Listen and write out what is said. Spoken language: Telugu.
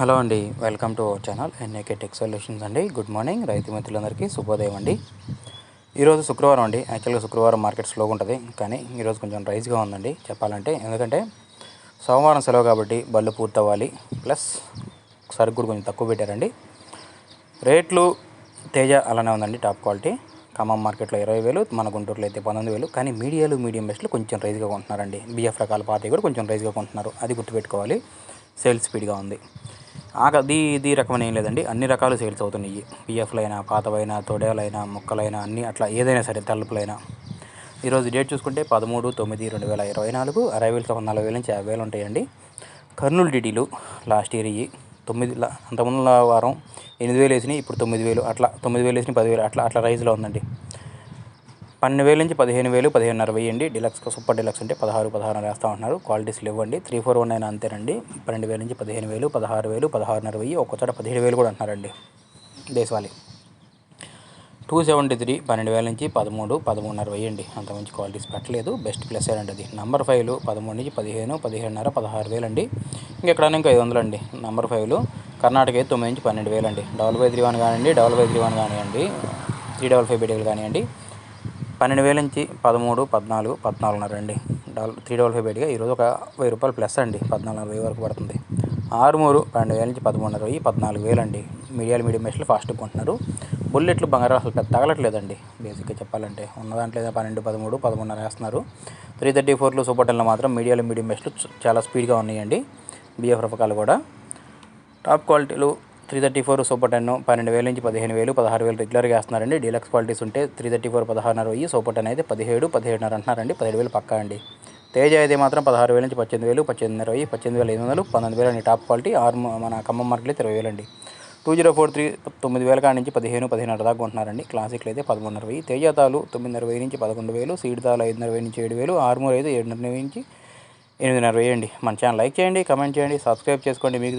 హలో అండి, welcome to our channel NAK tech solutions అండి. గుడ్ మార్నింగ్ రైతు మిత్రులందరికీ శుభోదయం అండి. ఈరోజు శుక్రవారం అండి. యాక్చువల్గా శుక్రవారం మార్కెట్ స్లోగా ఉంటుంది, కానీ ఈరోజు కొంచెం రైజ్గా ఉందండి చెప్పాలంటే. ఎందుకంటే సోమవారం సెలవు కాబట్టి బళ్ళు పూర్తవ్వాలి, ప్లస్ సరుకు కూడా కొంచెం తక్కువ పెట్టారండి. రేట్లు తేజ అలానే ఉందండి, టాప్ క్వాలిటీ. ఖమ్మం మార్కెట్లో 20,000, మన గుంటూరులో అయితే 19,000. కానీ మీడియం బెస్ట్లో కొంచెం రైజ్గా కొంటున్నారండి. బిఎఫ్ రకాల పాతవి కూడా కొంచెం రైజ్గా కొంటున్నారు, అది గుర్తుపెట్టుకోవాలి. సేల్స్ స్పీడ్గా ఉంది. ఇది రకమని ఏం లేదండి, అన్ని రకాలు సేల్స్ అవుతున్నాయి. పిఎఫ్లైనా, పాతవైనా, తొడేలైనా, ముక్కలైనా అన్నీ అట్లా ఏదైనా సరే, తలుపులైనా. ఈరోజు డేట్ చూసుకుంటే 13/9/2024. అరైవల్స్ 40,000 నుంచి 50,000 ఉంటాయండి. కర్నూలు డీటీలు లాస్ట్ ఇయర్ 9 అంతకుముందు వారం 8,000 వేసినాయి, ఇప్పుడు 9,000 అట్లా. 9,000 వేసినాయి, 10,000 అట్లా రైజ్లో ఉందండి. 12,000 నుంచి 15,000, 15,500 వేయండి. డిలక్స్ సూపర్ డిలక్స్ ఉంటే 16,000 వేస్తూ ఉంటున్నారు. క్వాలిటీస్ లేవండి. 341 అంతేనండి. 12,000 నుంచి 15,000, 16,000, 16,500 వెయ్యి, ఒక్కొక్కసారి 17,000 కూడా అంటున్నారండి దేశవాళీ. 273 12,000 నుంచి 13, 13,500 వేయండి. అంత మంచి క్వాలిటీస్ పెట్టలేదు, బెస్ట్ ప్లస్ అండి అది. నంబర్ 5లు 13 నుంచి 15, 15,500, 16,000 అండి. ఇంకెక్కడైనా ఇంకా 500 అండి. నంబర్ 5లు కర్ణాటక అయితే 9 నుంచి 12,000 అండి. 5531 కానివ్వండి, 5531 కానివ్వండి, 355 బీడీలు కానివ్వండి. 12,000 నుంచి 13, 14, 14,500 అండి. 355 బయటగా ఈరోజు ఒక 1,000 రూపాయలు ప్లస్ అండి. 14,500 వరకు పడుతుంది. ఆరుమూరు 12,000 నుంచి 13,500, 14,000 అండి. మీడియం మెషిన్లు ఫాస్ట్గా కొంటున్నారు. బుల్లెట్లు బంగారం అసలు పెద్ద తగలట్లేదండి. బేసిక్గా చెప్పాలంటే ఉన్న దాంట్లో 12, 13, 13,500 వేస్తున్నారు. 334లు సూపర్ టెన్లు మాత్రం మీడియం మెషిన్లు చాలా స్పీడ్గా ఉన్నాయండి. బిఎఫ్ రకాలు కూడా టాప్ క్వాలిటీలు 334 సూపర్ 10 12,000 నుంచి 15,000, 16,000 రెగ్యులర్గా వేస్తున్నారండి. డీలక్స్ క్వాలిటీస్ ఉంటే 334 16,500 వెయ్యి, సూపర్ 10 అయితే 17, 17,500 అంటున్నారండి. 17,000 పక్కా అండి. తేజ అయితే మాత్రం 16,000 నుంచి 18,000, 18,500 వెయ్యి, 18,500, 19,000 అండి. టాప్ క్వాలిటీ మన ఖమ్మం మార్కెట్లో 20,000 అండి. 2043 9,000 కాడి నుంచి 15, 15,500 దాకా ఉంటున్నారండి. క్లాసిక్లు అయితే 11,500 వెయ్యి. తేజ తాలు 9,500 వెయ్యి నుంచి 11,000, సీడ్ తాలు 5,500 వెయ్యి నుంచి 7,000, ఆర్మూర్ అయితే 7,500 వెయ్యి నుంచి 8,500 వెయ్యి అండి. మన ఛానల్ లైక్ చేయండి, కమెంట్ చేయండి, సబ్స్క్రైబ్ చేసుకోండి. మీకు